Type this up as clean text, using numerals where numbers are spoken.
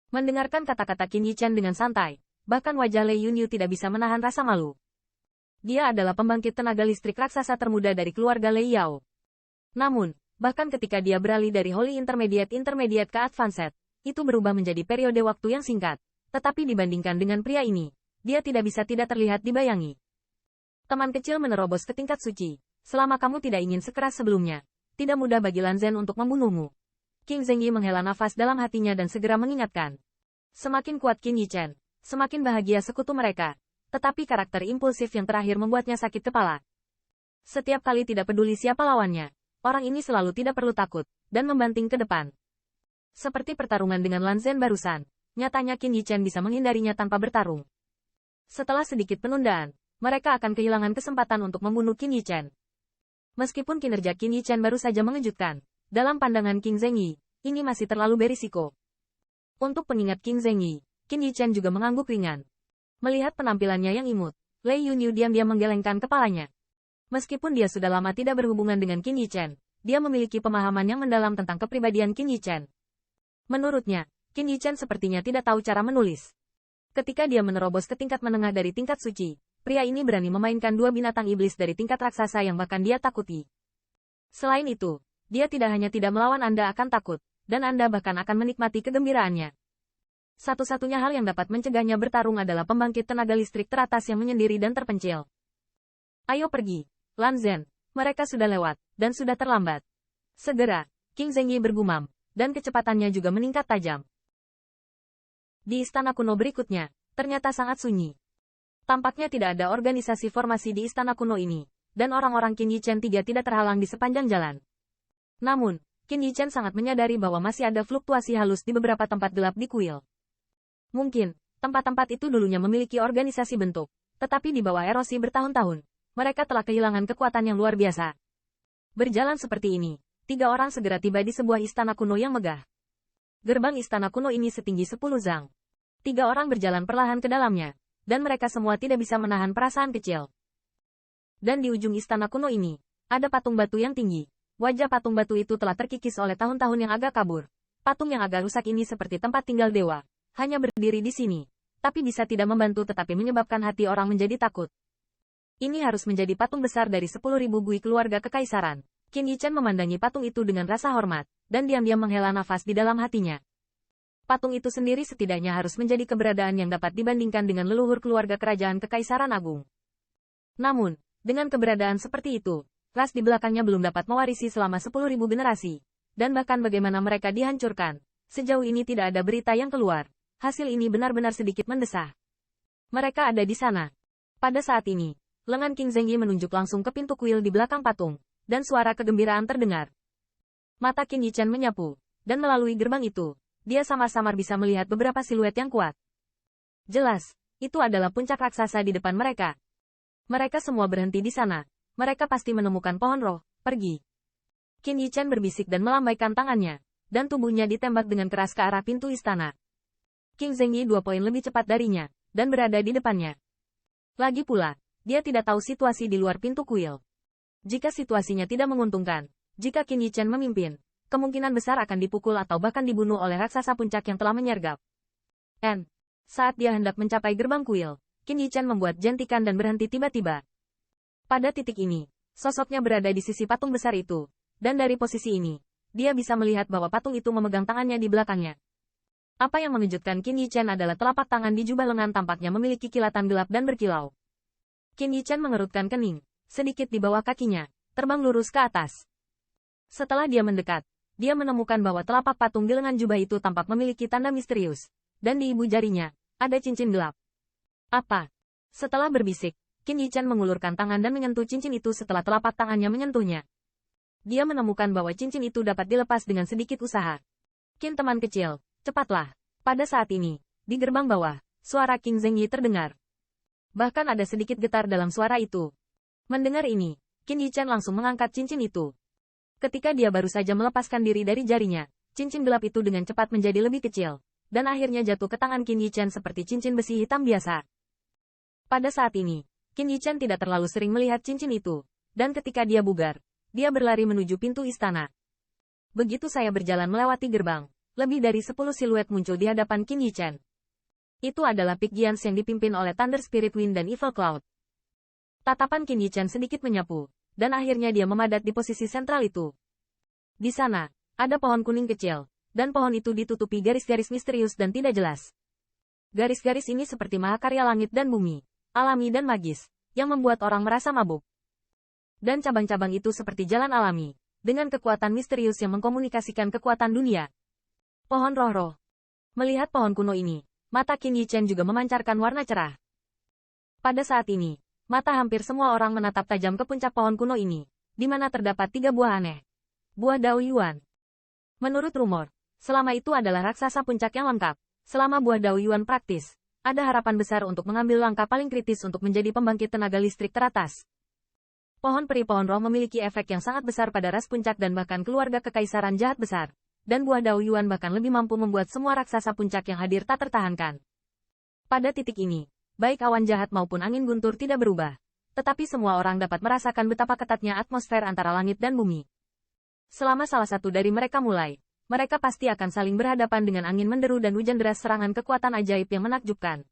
Mendengarkan kata-kata Qin Yichan dengan santai, bahkan wajah Lei Yunyu tidak bisa menahan rasa malu. Dia adalah pembangkit tenaga listrik raksasa termuda dari keluarga Lei Yao. Namun, bahkan ketika dia beralih dari Holy Intermediate ke Advanced, itu berubah menjadi periode waktu yang singkat. Tetapi dibandingkan dengan pria ini, dia tidak bisa tidak terlihat dibayangi. Teman kecil menerobos ke tingkat suci. Selama kamu tidak ingin sekeras sebelumnya, tidak mudah bagi Lan Zhen untuk membunuhmu. Qin Zengyi menghela nafas dalam hatinya dan segera mengingatkan. Semakin kuat Qin Yichan, semakin bahagia sekutu mereka. Tetapi karakter impulsif yang terakhir membuatnya sakit kepala. Setiap kali tidak peduli siapa lawannya, orang ini selalu tidak perlu takut, dan membanting ke depan. Seperti pertarungan dengan Lan Zhen barusan, nyatanya Qin Yichan bisa menghindarinya tanpa bertarung. Setelah sedikit penundaan, mereka akan kehilangan kesempatan untuk membunuh Qin Yichan. Meskipun kinerja Qin Yichan baru saja mengejutkan, dalam pandangan Qin Zengyi, ini masih terlalu berisiko. Untuk pengingat Qin Zengyi, Qin Yichan juga mengangguk ringan. Melihat penampilannya yang imut, Lei Yunyu diam-diam menggelengkan kepalanya. Meskipun dia sudah lama tidak berhubungan dengan Qin Yichan, dia memiliki pemahaman yang mendalam tentang kepribadian Qin Yichan. Menurutnya, Qin Yichan sepertinya tidak tahu cara menulis. Ketika dia menerobos ke tingkat menengah dari tingkat suci, pria ini berani memainkan dua binatang iblis dari tingkat raksasa yang bahkan dia takuti. Selain itu, dia tidak hanya tidak melawan Anda akan takut, dan Anda bahkan akan menikmati kegembiraannya. Satu-satunya hal yang dapat mencegahnya bertarung adalah pembangkit tenaga listrik teratas yang menyendiri dan terpencil. Ayo pergi, Lan Zhen, mereka sudah lewat, dan sudah terlambat. Segera, Qin Zengyi bergumam, dan kecepatannya juga meningkat tajam. Di istana kuno berikutnya, ternyata sangat sunyi. Tampaknya tidak ada organisasi formasi di istana kuno ini, dan orang-orang Qin Yichan III tidak terhalang di sepanjang jalan. Namun, Qin Yichan sangat menyadari bahwa masih ada fluktuasi halus di beberapa tempat gelap di kuil. Mungkin, tempat-tempat itu dulunya memiliki organisasi bentuk, tetapi di bawah erosi bertahun-tahun, mereka telah kehilangan kekuatan yang luar biasa. Berjalan seperti ini, 3 orang segera tiba di sebuah istana kuno yang megah. Gerbang istana kuno ini setinggi 10 zang. 3 orang berjalan perlahan ke dalamnya, dan mereka semua tidak bisa menahan perasaan kecil. Dan di ujung istana kuno ini, ada patung batu yang tinggi. Wajah patung batu itu telah terkikis oleh tahun-tahun yang agak kabur. Patung yang agak rusak ini seperti tempat tinggal dewa. Hanya berdiri di sini, tapi bisa tidak membantu tetapi menyebabkan hati orang menjadi takut. Ini harus menjadi patung besar dari 10.000 bui keluarga kekaisaran. Qin Yichan memandangi patung itu dengan rasa hormat, dan diam-diam menghela nafas di dalam hatinya. Patung itu sendiri setidaknya harus menjadi keberadaan yang dapat dibandingkan dengan leluhur keluarga kerajaan kekaisaran agung. Namun, dengan keberadaan seperti itu, ras di belakangnya belum dapat mewarisi selama 10.000 generasi. Dan bahkan bagaimana mereka dihancurkan, sejauh ini tidak ada berita yang keluar. Hasil ini benar-benar sedikit mendesah. Mereka ada di sana. Pada saat ini, lengan Qin Zengyi menunjuk langsung ke pintu kuil di belakang patung, dan suara kegembiraan terdengar. Mata Qin Yichan menyapu, dan melalui gerbang itu, dia samar-samar bisa melihat beberapa siluet yang kuat. Jelas, itu adalah puncak raksasa di depan mereka. Mereka semua berhenti di sana. Mereka pasti menemukan pohon roh, pergi. Qin Yichan berbisik dan melambaikan tangannya, dan tubuhnya ditembak dengan keras ke arah pintu istana. Qin Zengyi 2 poin lebih cepat darinya, dan berada di depannya. Lagi pula, dia tidak tahu situasi di luar pintu kuil. Jika situasinya tidak menguntungkan, jika Qin Yichan memimpin, kemungkinan besar akan dipukul atau bahkan dibunuh oleh raksasa puncak yang telah menyergap. Saat dia hendak mencapai gerbang kuil, Qin Yichan membuat jentikan dan berhenti tiba-tiba. Pada titik ini, sosoknya berada di sisi patung besar itu, dan dari posisi ini, dia bisa melihat bahwa patung itu memegang tangannya di belakangnya. Apa yang mengejutkan Qin Yichan adalah telapak tangan di jubah lengan tampaknya memiliki kilatan gelap dan berkilau. Qin Yichan mengerutkan kening, sedikit di bawah kakinya, terbang lurus ke atas. Setelah dia mendekat, dia menemukan bahwa telapak patung di lengan jubah itu tampak memiliki tanda misterius, dan di ibu jarinya, ada cincin gelap. Apa? Setelah berbisik, Qin Yichan mengulurkan tangan dan menyentuh cincin itu setelah telapak tangannya menyentuhnya. Dia menemukan bahwa cincin itu dapat dilepas dengan sedikit usaha. Qin teman kecil, cepatlah. Pada saat ini, di gerbang bawah, suara Qin Zengyi terdengar. Bahkan ada sedikit getar dalam suara itu. Mendengar ini, Qin Yichan langsung mengangkat cincin itu. Ketika dia baru saja melepaskan diri dari jarinya, cincin gelap itu dengan cepat menjadi lebih kecil, dan akhirnya jatuh ke tangan Qin Yichan seperti cincin besi hitam biasa. Pada saat ini, Qin Yichan tidak terlalu sering melihat cincin itu, dan ketika dia bugar, dia berlari menuju pintu istana. Begitu saya berjalan melewati gerbang, lebih dari 10 siluet muncul di hadapan Qin Yichen. Itu adalah Peak Giants yang dipimpin oleh Thunder Spirit Wind dan Evil Cloud. Tatapan Qin Yichen sedikit menyapu, dan akhirnya dia memadat di posisi sentral itu. Di sana, ada pohon kuning kecil, dan pohon itu ditutupi garis-garis misterius dan tidak jelas. Garis-garis ini seperti mahakarya langit dan bumi, alami dan magis, yang membuat orang merasa mabuk. Dan cabang-cabang itu seperti jalan alami, dengan kekuatan misterius yang mengkomunikasikan kekuatan dunia. Pohon roh-roh. Melihat pohon kuno ini, mata Qin Yichen juga memancarkan warna cerah. Pada saat ini, mata hampir semua orang menatap tajam ke puncak pohon kuno ini, di mana terdapat 3 buah aneh. Buah Dao Yuan. Menurut rumor, selama itu adalah raksasa puncak yang lengkap. Selama buah Dao Yuan praktis, ada harapan besar untuk mengambil langkah paling kritis untuk menjadi pembangkit tenaga listrik teratas. Pohon peri pohon roh memiliki efek yang sangat besar pada ras puncak dan bahkan keluarga kekaisaran jahat besar. Dan buah Dao Yuan bahkan lebih mampu membuat semua raksasa puncak yang hadir tak tertahankan. Pada titik ini, baik awan jahat maupun angin guntur tidak berubah. Tetapi semua orang dapat merasakan betapa ketatnya atmosfer antara langit dan bumi. Selama salah satu dari mereka mulai, mereka pasti akan saling berhadapan dengan angin menderu dan hujan deras serangan kekuatan ajaib yang menakjubkan.